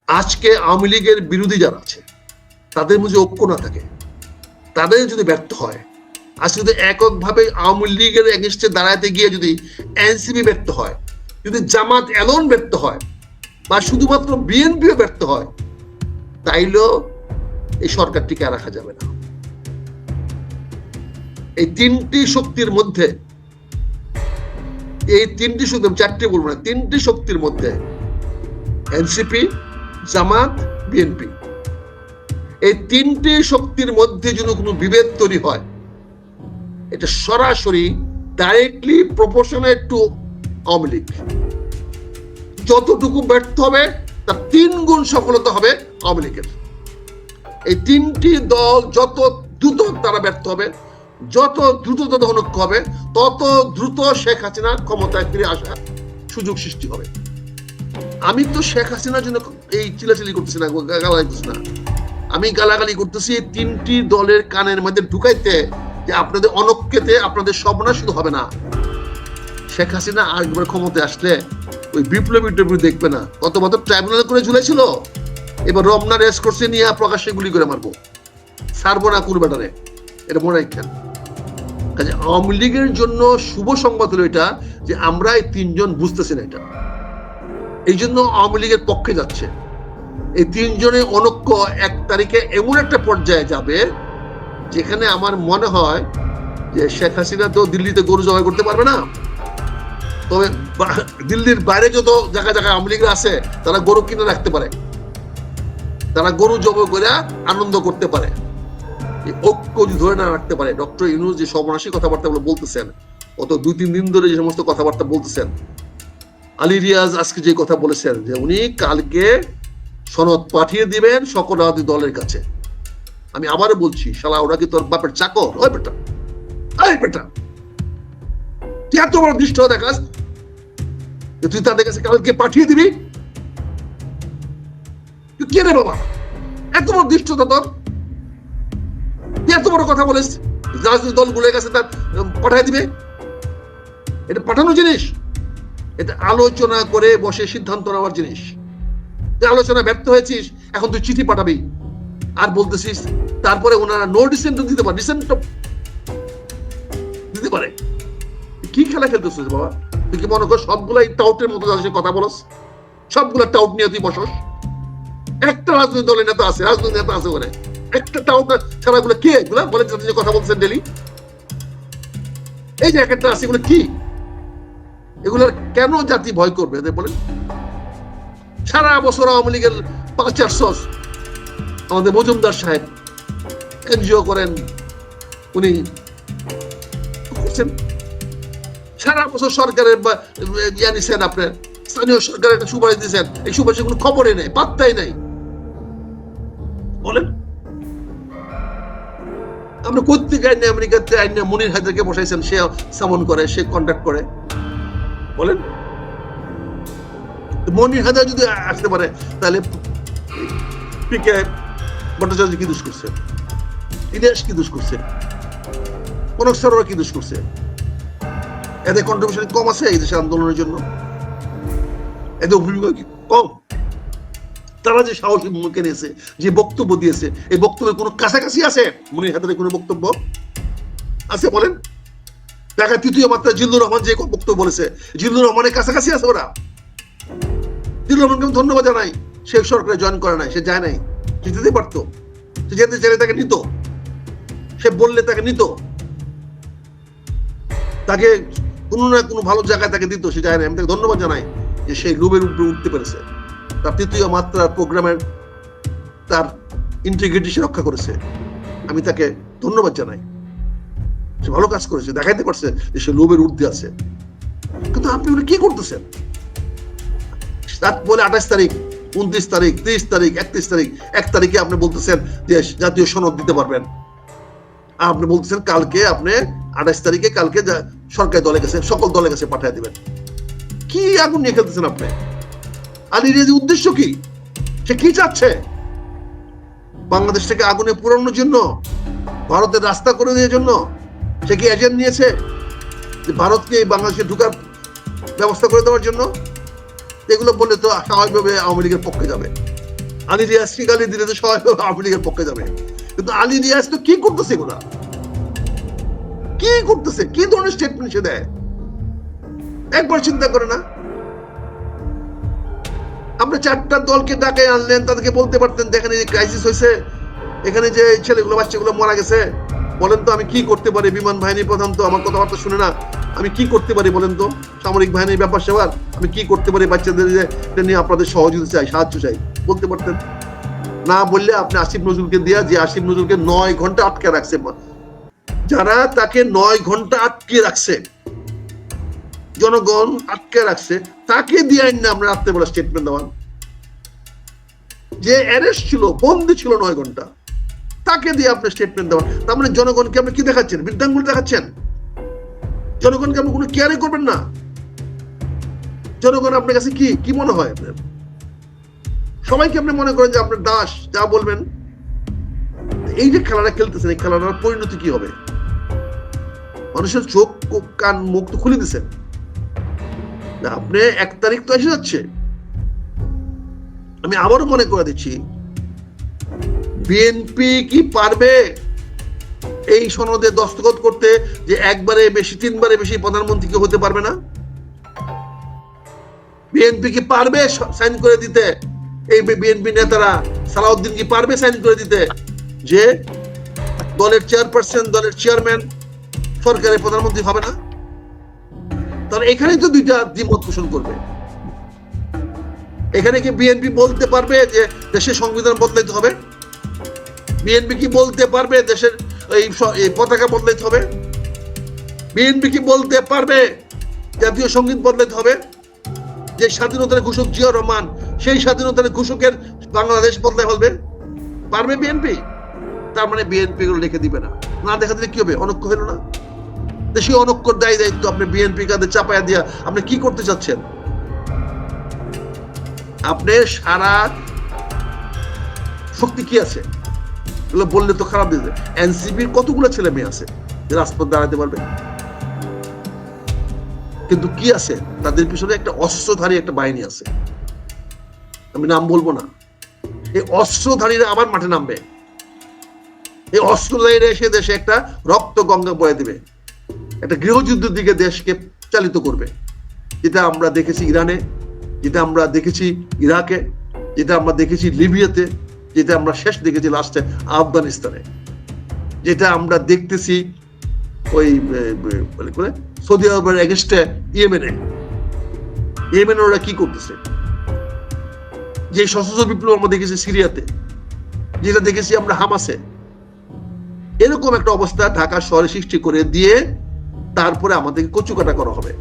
আজকে আওয়ামী লীগের বিরোধী যারা আছে তাদের মধ্যে ঐক্য না থাকে, তাদের যদি ব্যর্থ হয়, আজকে যদি এককভাবে আওয়ামী লীগের এগেনস্টে দাঁড়াতে গিয়ে যদি এনসিপি ব্যর্থ হয়, যদি জামাত এলন ব্যর্থ হয়, বা শুধুমাত্র বিএনপিও ব্যর্থ হয়, তাইলেও এই সরকার টিকে রাখা যাবে না। এই তিনটি শক্তির মধ্যে, এই তিনটি শক্তি, চারটি বলবো না, তিনটি শক্তির মধ্যে এনসিপি, জামাত, বিএনপি, এই তিনটি শক্তির মধ্যে যদি কোনো বিভেদ তৈরি হয়, এটা সরাসরি directly proportionate to Awami League. যতটুকু ব্যর্থ হবে তার 3 গুণ সফলতা হবে আওয়ামী লীগের। এই তিনটি দল যত দ্রুত তারা ব্যর্থ হবে, যত দ্রুত তাদের অনৈক্য হবে, তত দ্রুত শেখ হাসিনা ক্ষমতায় ফিরে আসার সুযোগ সৃষ্টি হবে। আমি তো শেখ হাসিনার জন্য এই চিলাচিলি করতেছি না, গালাগালি করতেছি না, আমি গালাগালি করতেছি এই তিনটি দলের কানের মধ্যে ঢুকাইতে যে আপনাদের অনৈক্যতে আপনাদের সর্বনাশ শুধু হবে না, শেখ হাসিনা আরেকবার ক্ষমতায় আসলে ওই বিপ্লবী দেখবে না। কত বছর ট্রাইব্যুনাল করে ঝুলেছিল, এবার রমনা রেস করছে নিয়ে প্রকাশ্যে গুলি করে মারবো, ছাড়বো না কুরবাটারে, এটা মনে রাখেন। কাজে আওয়ামী লীগের জন্য শুভ সংবাদ হলো এটা যে আমরা এই 3 জন বুঝতেছি না এটা, এই জন্য আওয়ামী লীগের পক্ষে যাচ্ছে। এই 3 জনের অনৈক্য 1 তারিখে এমন একটা পর্যায়ে যাবে যেখানে আমার মনে হয় যে শেখ হাসিনা তো দিল্লিতে গরু জবাই করতে পারবে না, তবে দিল্লির বাইরে যত জায়গায় জায়গায় আওয়ামী লীগ আছে তারা গরু কিনে রাখতে পারে, তারা গরু জবাই করে আনন্দ করতে পারে। ঐক্য ধরে না রাখতে পারে। ডক্টর ইউনূস যে সর্বনাশী কথাবার্তা বলতেছেন, অত 2-3 দিন ধরে যে সমস্ত কথাবার্তা বলতেছেন, আলী রিয়াজ আজকে যে কথা বলেছেন যে উনি কালকে সনদ পাঠিয়ে দিবেন সকল রাজনৈতিক দলের কাছে। আমি আবারও বলছি, শালা ওরা কি তোর বাপের চাকর? ওই বেটা, এই বেটা, তুই এত বড় দৃষ্ট দেখাস তুই তাদের কাছে কালকে পাঠিয়ে দিবি? তুই কে রে বাবা? এত বড় দৃষ্টতা তোর? তুই এত বড় কথা বলিস রাজনৈতিক দলগুলোর কাছে তার পাঠিয়ে দিবে? এটা পাঠানো জিনিস? এটা আলোচনা করে বসে সিদ্ধান্ত নেওয়ার জিনিস। তুই আলোচনা ব্যর্থ হয়েছিস, এখন তুই চিঠি পাঠাবি আর বলতেছিস তারপরে ওনারা নো ডিসেন্ট দিতে পারে, ডিসেন্ট দিতে পারে। কি খেলা খেলতেছিস বাবা? তুই কি মনে কর সবগুলাই টাউটের মতো যাচ্ছে কথা বলস? সবগুলা টাউট নিয়ে তুই বসস? একটা রাজনৈতিক দলের নেতা আছে, রাজনৈতিক নেতা আছে ওখানে, একটা টাউট ছাড়া গুলো কে? এগুলা বলে যে কথা বলছেন ডেলি, এই যে একটা আছে, এগুলো কি? এগুলোর কেন জাতি ভয় করবে এদের বলেন? সারা বছর আওয়ামী লীগের 5-400 আমাদের মজুমদার সাহেব এনজিও করেন, উনি করছেন সারা বছর সরকারের ইয়া নিছেন, আপনার স্থানীয় সরকারের একটা সুপারিশ দিচ্ছেন, এই সুপারিশের কোনো খবরই নেই, পাত্তাই নাই। বলেন আমরা কর্তৃক আইনে আমেরিকাতে আইনে মনির হায়দারকে বসাইছেন, সে সামন করে, সে কন্ট্যাক্ট করে। বলেন মনির হায়দার যদি আসতে পারে তাহলে পিকে ভট্টাচার্য কি দোষ করছে? ইলিয়াস কি দোষ করছে? কনক সরোয়ার কি দোষ করছে? এদের কন্ট্রিবিউশন কম আছে এই দেশের আন্দোলনের জন্য? এদের ভূমিকা কি কম? তারা যে সাহসী মুখে নিয়েছে, যে বক্তব্য দিয়েছে, এই বক্তব্যের কোনো কাছাকাছি আছে মনির হায়দারের কোনো বক্তব্য আছে? বলেন। দেখা তৃতীয় মাত্রা জিল্লুর রহমান যে বক্তব্য বলেছে, জিল্লুর রহমানের কাছাকাছি আছে ওরা? জিল্লুর রহমানকে আমি ধন্যবাদ জানাই, সে সরকারে জয়েন করে নাই, সে যায় নাই, সে যেতে পারতো, সে যেতে চাইলে তাকে নিত, সে বললে তাকে নিত, তাকে কোনো না কোনো ভালো জায়গায় তাকে দিত, সে যায় না। আমি তাকে ধন্যবাদ জানাই যে সেই লোভের উপরে উঠতে পেরেছে, তার তৃতীয় মাত্রার প্রোগ্রামের তার ইন্টিগ্রিটি সে রক্ষা করেছে, আমি তাকে ধন্যবাদ জানাই। সে ভালো কাজ করেছে, দেখাইতে পারছে যে সে লোভের ঊর্ধ্বে আছে। কিন্তু আপনি কি করতেছেন? তার বলে 28 তারিখ, 29 তারিখ, 30 তারিখ, 31 তারিখ, 1 তারিখে আপনি বলতেছেন যে জাতীয় সনদ দিতে পারবেন। আপনি বলতেছেন কালকে আপনি 28 তারিখে কালকে সরকারি দলের কাছে, সকল দলের কাছে পাঠিয়ে দিবেন। কি আগুন নিয়ে খেলতেছেন আপনি? আলী রিয়াজের উদ্দেশ্য কি? সে কি চাচ্ছে? বাংলাদেশটাকে আগুনে পোড়ানোর জন্য? ভারতের রাস্তা করে দেওয়ার জন্য? সে কি এজেন্ট নিয়েছে যে ভারতকে বাংলাদেশে ঢুকার ব্যবস্থা করে দেওয়ার জন্য? এগুলো বললে তো স্বাভাবিকভাবে আওয়ামী লীগের পক্ষে যাবে। আলী রিয়াজকে গালি দিলে তো সবাই আওয়ামী লীগের পক্ষে যাবে, কিন্তু আলী রিয়াজ তো কি করতেছে, এগুলা কি করতেছে, কি ধরনের স্টেটমেন্ট সে দেয়, একবার চিন্তা করে না? আপনি 4টা দলকে ডাকে আনলেন, তাদেরকে বলতে পারতেন দেখেন এই ক্রাইসিস হয়েছে, এখানে যে ছেলেগুলো বাচ্চাগুলো মারা গেছে, বলেন তো আমি কি করতে পারি, বিমান বাহিনীর প্রধান তো আমার কথাবার্তা শুনে না, আমি কি করতে পারি বলেন তো, সামরিক বাহিনীর ব্যাপার সেবার আমি কি করতে পারি, বাচ্চাদের নিয়ে আপনাদের সহযোগিতা চাই, সাহায্য চাই, বলতে পারতেন না। বললে আপনি আসিফ নজরুলকে দিয়া, যে আসিফ নজরুলকে 9 ঘন্টা আটকে রাখছে, যারা তাকে 9 ঘন্টা আটকে রাখছে, জনগণ আটকে রাখছে, তাকে দিয়ে না আমরা রাত্রেবেলা স্টেটমেন্ট দেওয়ান, যে অ্যারেস্ট ছিল, বন্দি ছিল 9 ঘন্টা, তাকে দিয়ে আপনি স্টেটমেন্ট দেওয়ান। তার মানে জনগণকে আপনি কি দেখাচ্ছেন, বৃদ্ধাঙ্গুল দেখাচ্ছেন, জনগণকে আপনি কোনো কেয়ারই করবেন না। জনগণ আপনার কাছে কি কি মনে হয়, আপনার সবাইকে আপনি মনে করেন যে আপনার দাস, যা বলবেন। এই যে খেলাটা খেলতেছেন, এই খেলাটার পরিণতি কি হবে? মানুষের চোখ কান মুখ তো খুলে দিচ্ছেন। আপনি 1 তারিখ তো এসে যাচ্ছে, আমি আবারও মনে করে দিচ্ছি, বিএনপি কি পারবে এই সনদে দস্তখত করতে, যে একবারে বেশি 3বারে বেশি প্রধানমন্ত্রী কেউ হতে পারবে না? বিএনপি কি পারবে সাইন করে দিতে? এই বিএনপি নেতারা, সালাউদ্দিন কি পারবে সাইন করে দিতে যে দলের চেয়ারপারসন, দলের চেয়ারম্যান সরকারের প্রধানমন্ত্রী হবে না? তাহলে এখানেই তো 2টা দ্বিমত পোষণ করবে। এখানে কি বিএনপি বলতে পারবে যে দেশের সংবিধান বদলাইতে হবে? বিএনপি কি বলতে পারবে দেশের এই পতাকা বদলাইতে হবে? বিএনপি কি বলতে পারবে জাতীয় সঙ্গীত বদলাইতে হবে? যে স্বাধীনতার ঘোষক জিয়া রহমান, সেই স্বাধীনতার ঘোষকের বাংলাদেশ বদলায় ফেলবে? পারবে বিএনপি? তার মানে বিএনপি গুলো লিখে দিবে না, না দেখা দিলে কি হবে? অনক্ষ হলো না? দেশীয় অনক্ষর দায়ী দায়িত্ব আপনি বিএনপি কাঁধে চাপায়া দিয়া আপনি কি করতে চাচ্ছেন? আপনার সারা শক্তি কি আছে? এগুলো বললে তো খারাপ দিতে। এনসিপির কতগুলো ছেলে মেয়ে আছে যে রাজপথ দাঁড়াতে পারবে? কিন্তু কি আছে, তাদের পিছনে একটা অস্ত্রধারী একটা বাহিনী আছে, আমি নাম বলবো না। এই অস্ত্রধারীরা আবার মাঠে নামবে, এই অস্ত্রধারীরা এসে দেশে একটা রক্ত গঙ্গা বয়ে দেবে, একটা গৃহযুদ্ধের দিকে দেশকে চালিত করবে, যেটা আমরা দেখেছি ইরানে, যেটা আমরা দেখেছি ইরাকে, যেটা আমরা দেখেছি লিবিয়াতে, যেটা আমরা শেষ দেখেছি লাস্টে আফগানিস্তানে, যেটা আমরা দেখতেছি ওই সৌদি আরবের এগেনস্টে ইয়েমেনে। ইয়েমেনে ওরা কি করতেছে, যে সশস্ত্র বিপ্লব আমরা দেখেছি সিরিয়াতে, যেটা দেখেছি আমরা হামাসে। এরকম একটা অবস্থা ঢাকা শহরে সৃষ্টি করে দিয়ে তারপরে আমাদেরকে কচুকাটা করা হবে।